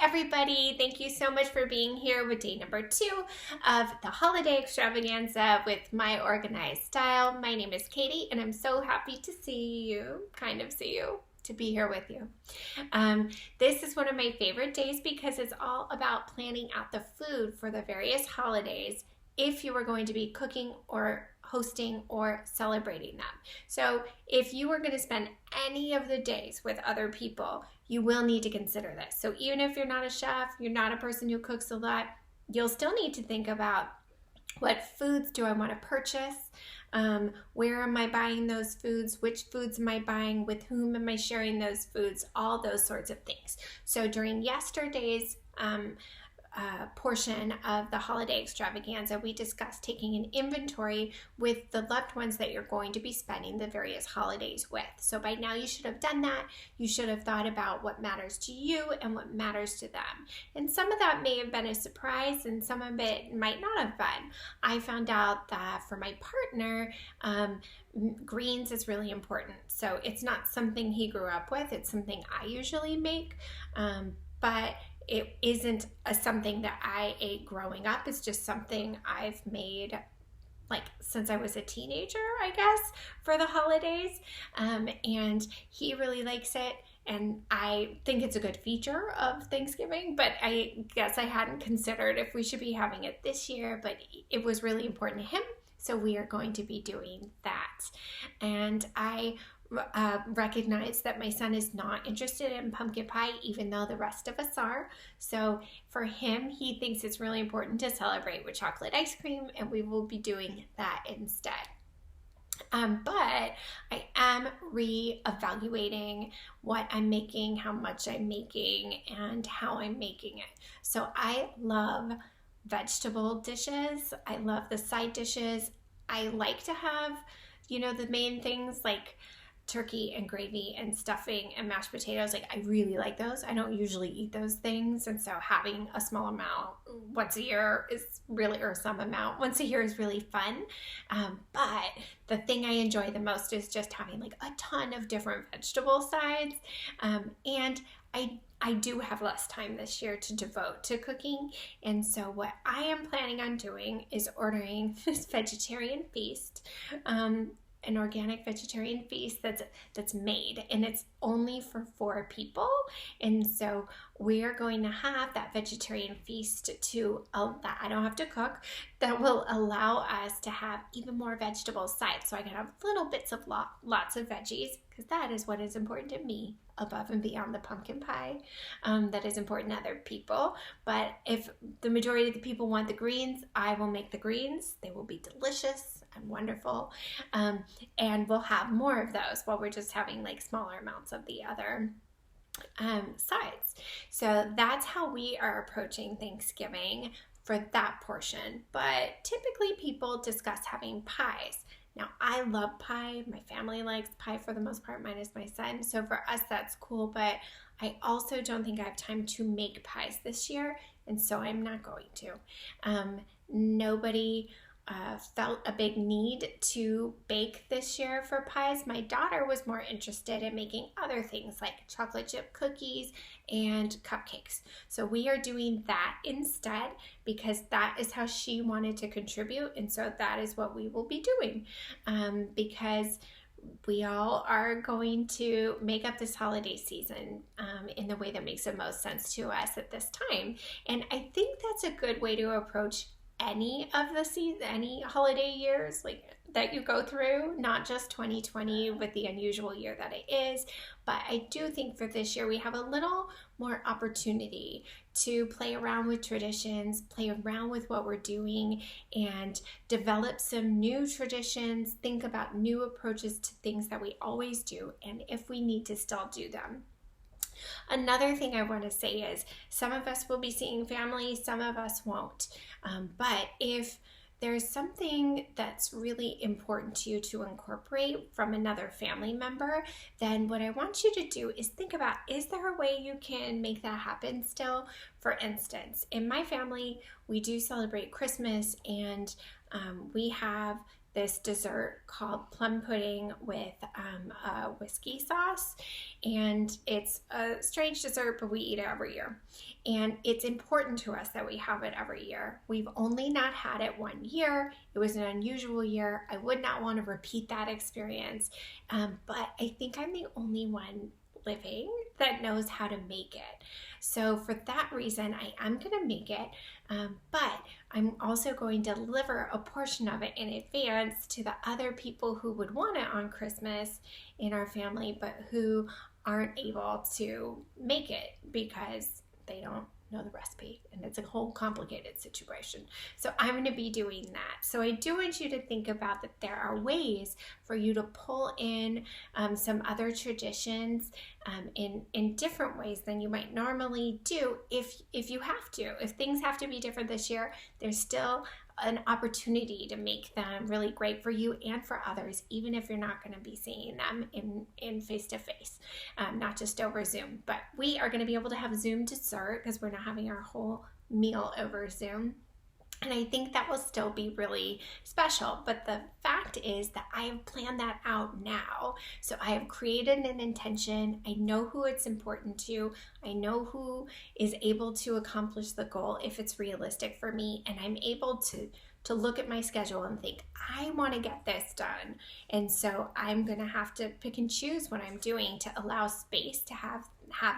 everybody. Thank you so much for being here with day number 2 of the Holiday Extravaganza with my organized style. My name is Katie, and I'm so happy to see you, to be here with you. This is one of my favorite days because it's all about planning out the food for the various holidays if you are going to be cooking or hosting or celebrating them. So if you are going to spend any of the days with other people, you will need to consider this. So even if you're not a chef, you're not a person who cooks a lot, you'll still need to think about what foods do I want to purchase? Where am I buying those foods? Which foods am I buying? With whom am I sharing those foods? All those sorts of things. So during yesterday's portion of the Holiday Extravaganza, we discussed taking an inventory with the loved ones that you're going to be spending the various holidays with. So by now you should have done that. You should have thought about what matters to you and what matters to them. And some of that may have been a surprise and some of it might not have been. I found out that for my partner, greens is really important. So it's not something he grew up with. It's something I usually make, but it isn't something that I ate growing up. It's just something I've made like since I was a teenager, I guess, for the holidays. And he really likes it. And I think it's a good feature of Thanksgiving, but I guess I hadn't considered if we should be having it this year, but it was really important to him. So we are going to be doing that. And I recognize that my son is not interested in pumpkin pie, even though the rest of us are. So for him, he thinks it's really important to celebrate with chocolate ice cream, and we will be doing that instead. But I am re-evaluating what I'm making, how much I'm making, and how I'm making it. So I love vegetable dishes. I love the side dishes. I like to have, the main things like turkey and gravy and stuffing and mashed potatoes. Like, I really like those. I don't usually eat those things, and so having a small amount once a year is really, or some amount once a year is really fun. But the thing I enjoy the most is just having like a ton of different vegetable sides. And I do have less time this year to devote to cooking, and so what I am planning on doing is ordering this vegetarian feast, an organic vegetarian feast that's made, and it's only for 4 people. And so we are going to have that vegetarian feast that I don't have to cook, that will allow us to have even more vegetable sides. So I can have little bits of lots of veggies, because that is what is important to me, above and beyond the pumpkin pie. That is important to other people. But if the majority of the people want the greens, I will make the greens. They will be delicious and wonderful. And we'll have more of those while we're just having like smaller amounts of the other sides. So that's how we are approaching Thanksgiving for that portion. But typically people discuss having pies. Now, I love pie. My family likes pie for the most part, minus my son. So for us, that's cool. But I also don't think I have time to make pies this year, and so I'm not going to. Nobody felt a big need to bake this year for pies. My daughter was more interested in making other things like chocolate chip cookies and cupcakes. So we are doing that instead, because that is how she wanted to contribute, and so that is what we will be doing, because we all are going to make up this holiday season in the way that makes the most sense to us at this time. And I think that's a good way to approach any of the season, any holiday years like that you go through, not just 2020 with the unusual year that it is. But I do think for this year we have a little more opportunity to play around with traditions, play around with what we're doing, and develop some new traditions, think about new approaches to things that we always do, and if we need to still do them. Another thing I want to say is some of us will be seeing family, some of us won't. But if there's something that's really important to you to incorporate from another family member, then what I want you to do is think about, is there a way you can make that happen still? For instance, in my family, we do celebrate Christmas, and we have this dessert called plum pudding with a whiskey sauce. And it's a strange dessert, but we eat it every year. And it's important to us that we have it every year. We've only not had it one year. It was an unusual year. I would not want to repeat that experience. But I think I'm the only one living that knows how to make it. So for that reason, I am going to make it, but I'm also going to deliver a portion of it in advance to the other people who would want it on Christmas in our family, but who aren't able to make it because they don't know the recipe, and it's a whole complicated situation. So I'm going to be doing that. So I do want you to think about that there are ways for you to pull in some other traditions in different ways than you might normally do if you have to. If things have to be different this year, there's still an opportunity to make them really great for you and for others, even if you're not going to be seeing them in face-to-face, not just over Zoom. But we are going to be able to have Zoom dessert because we're not having our whole meal over Zoom. And I think that will still be really special. But the fact is that I have planned that out now. So I have created an intention. I know who it's important to. I know who is able to accomplish the goal if it's realistic for me. And I'm able to look at my schedule and think, I want to get this done. And so I'm going to have to pick and choose what I'm doing to allow space to have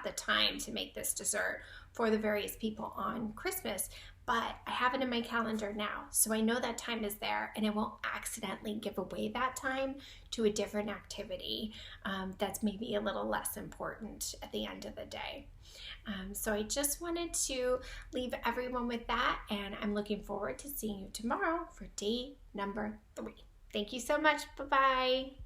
the time to make this dessert for the various people on Christmas. But I have it in my calendar now, so I know that time is there, and I won't accidentally give away that time to a different activity that's maybe a little less important at the end of the day. So I just wanted to leave everyone with that, and I'm looking forward to seeing you tomorrow for day number 3. Thank you so much. Bye-bye.